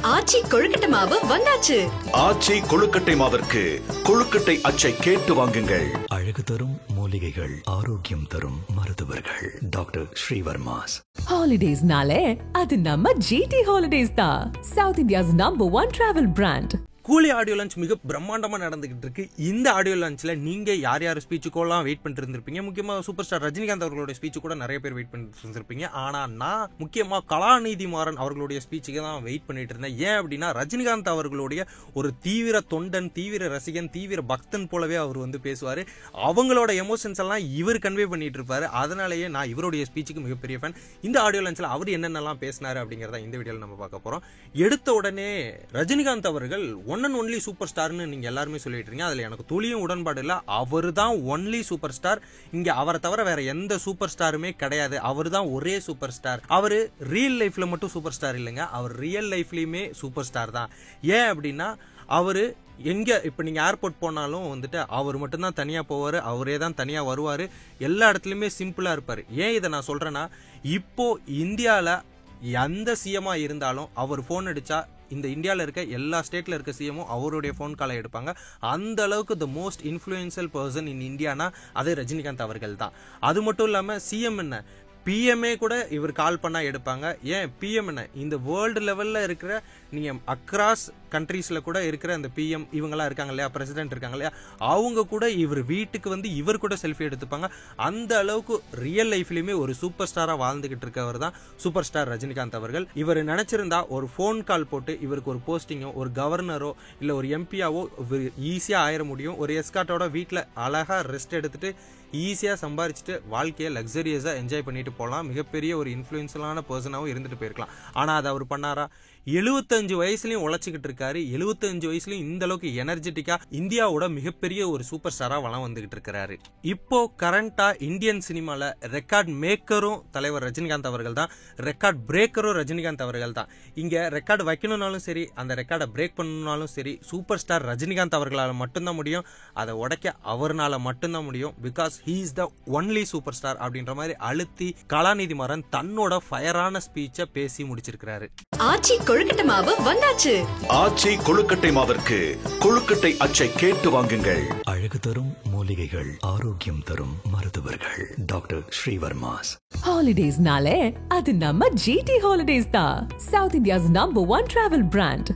ஆச்சி கொழுக்கட்டை மாவு வந்தாச்சு. ஆச்சி கொழுக்கட்டை மாவிற்கு கொழுக்கட்டை அச்சை கேட்டு வாங்குங்கள். அழகு தரும் மூலிகைகள், ஆரோக்கியம் தரும் மருத்துவர்கள். டாக்டர் ஸ்ரீவர்மாஸ். ஹாலிடேஸ்னாலே அது நம்ம ஜிடி ஹாலிடேஸ் தான். South India's number 1 travel brand. கூலி ஆடியோ லான்ச் மிக பிரம்மாண்டமாக நடந்துகிட்டு இருக்கு. இந்த ஆடியோ லான்ச்சில் நீங்கள் யார் யார் ஸ்பீச்சுக்கோலாம் வெயிட் பண்ணிட்டு இருந்திருப்பீங்க. முக்கியமாக சூப்பர் ஸ்டார் ரஜினிகாந்த் அவர்களுடைய ஸ்பீச்சு கூட நிறைய பேர் வெயிட் பண்ணிட்டு இருந்திருப்பீங்க. ஆனால் நான் முக்கியமாக கலாநிதி மாறன் அவர்களுடைய ஸ்பீச்சுக்கு தான் வெயிட் பண்ணிட்டு இருந்தேன். ஏன் அப்படின்னா ரஜினிகாந்த் அவர்களுடைய ஒரு தீவிர தொண்டன், தீவிர ரசிகன், தீவிர பக்தன் போலவே அவர் வந்து பேசுவார். அவங்களோட எமோஷன்ஸ் எல்லாம் இவர் கன்வே பண்ணிட்டு இருப்பாரு. அதனாலேயே நான் இவருடைய ஸ்பீச்சுக்கு மிகப்பெரிய ஃபேன். இந்த ஆடியோ லான்ச்சில் அவர் என்னென்னலாம் பேசினாரு அப்படிங்கிறத இந்த வீடியோவில் நம்ம பார்க்க போகிறோம். எடுத்த உடனே ரஜினிகாந்த் அவர்கள் ஒன் அண்ட் ஒன்லி சூப்பர் ஸ்டார்னு நீங்க எல்லாருமே சொல்லிட்டு இருக்கீங்க. அதுல எனக்கு துளியும் உடன்பாடு இல்ல. அவர் தான் ஒன்லி சூப்பர் ஸ்டார். இங்க அவரை தவிர வேற எந்த சூப்பர் ஸ்டாருமே கிடையாது. அவர் தான் ஒரே சூப்பர் ஸ்டார். அவரு ரியல் லைஃப்ல மட்டும் சூப்பர் ஸ்டார் இல்லைங்க, அவர் ரியல் லைஃப்லயுமே சூப்பர் ஸ்டார் தான். ஏன் அப்படின்னா அவரு எங்க இப்ப நீங்க ஏர்போர்ட் போனாலும் வந்துட்டு அவர் மட்டும்தான் தனியா போவாரு, அவரே தான் தனியா வருவாரு. எல்லா இடத்துலயுமே சிம்பிளா இருப்பாரு. ஏன் இதை நான் சொல்றேன்னா, இப்போ இந்தியால எந்த சிஎம்மா இருந்தாலும் அவர் போன் அடிச்சா இந்த இந்தியாவில் இருக்க எல்லா ஸ்டேட்ல இருக்க சிஎம்மும் அவருடைய ஃபோன் காலை எடுப்பாங்க. அந்த அளவுக்கு the most influential person in Indiana அது ரஜினிகாந்த் அவர்கள் தான். அது மட்டும் இல்லாமல் சிஎம் என்ன, பிஎம்ஏ கூட இவர் கால் பண்ணா எடுப்பாங்க. ஏன் பிஎம் என்ன, இந்த வேர்ல்டு லெவல்ல இருக்கிற நீங்க அக்ராஸ் கண்ட்ரீஸ்ல கூட இருக்கிற அந்த பிஎம் இவங்கெல்லாம் இருக்காங்க இல்லையா, பிரசிடென்ட் இருக்காங்க இல்லையா, அவங்க கூட இவர் வீட்டுக்கு வந்து இவர் கூட செல்ஃபி எடுத்துப்பாங்க. அந்த அளவுக்கு ரியல் லைஃப்லயுமே ஒரு சூப்பர் ஸ்டாரா வாழ்ந்துகிட்டு இருக்கவர் தான் சூப்பர் ஸ்டார் ரஜினிகாந்த் அவர்கள். இவர் நினைச்சிருந்தா ஒரு போன் கால் போட்டு இவருக்கு ஒரு போஸ்டிங்கோ, ஒரு கவர்னரோ இல்ல ஒரு எம்பியாவோ ஈஸியா ஆயிர முடியும். ஒரு எஸ்கார்ட்டோட வீட்டுல அழகா ரெஸ்ட் எடுத்துட்டு ஈஸியா சம்பாரிச்சுட்டு வாழ்க்கையை லக்ஸரியஸா என்ஜாய் பண்ணிட்டு போகலாம். மிகப்பெரிய ஒரு இன்ஃப்ளூயன்ஷியலான பர்சனாகவும் இருந்துட்டு போயிருக்கலாம். ஆனா அதை அவர் பண்ணாரா? 75 வயசுலயும் உழைச்சிக்கிட்டு இருக்காரு. 75 வயசுலயும் இந்த அளவுக்கு எனர்ஜெட்டிக்கா இந்தியாவோட மிகப்பெரிய ஒரு சூப்பர் ஸ்டாரா வளம் வந்துகிட்டு இருக்காரு. இப்போ கரண்டா இந்தியன் சினிமால ரெக்கார்ட் மேக்கரும் தலைவர் ரஜினிகாந்த் அவர்கள் தான், ரெக்கார்ட் பிரேக்கரும் ரஜினிகாந்த் அவர்கள் தான். இங்க ரெக்கார்டு வைக்கணும்னாலும் சரி, அந்த ரெக்கார்டை பிரேக் பண்ணணும்னாலும் சரி, சூப்பர் ஸ்டார் ரஜினிகாந்த் அவர்களால் மட்டும்தான் முடியும். அதை உடைக்க அவர்னால மட்டும்தான் முடியும். Because he is the only super star அப்படின்ற மாதிரி அழுத்தி கலாநிதி மாறன் தன்னோட ஃபயரான ஸ்பீச்சை பேசி முடிச்சிருக்கிறாரு. ஆச்சி கொழுக்கட்டை மாவு வந்தாச்சு. ஆச்சி கொழுக்கட்டை மாவிற்கு கொழுக்கட்டை அச்சை கேட்டு வாங்குங்கள். அழகு தரும் மூலிகைகள், ஆரோக்கியம் தரும் மருத்துவர்கள். டாக்டர் ஸ்ரீவர்மாஸ். ஹாலிடேஸ்னாலே அது நம்ம ஜிடி ஹாலிடேஸ் தான். South India's number 1 travel brand.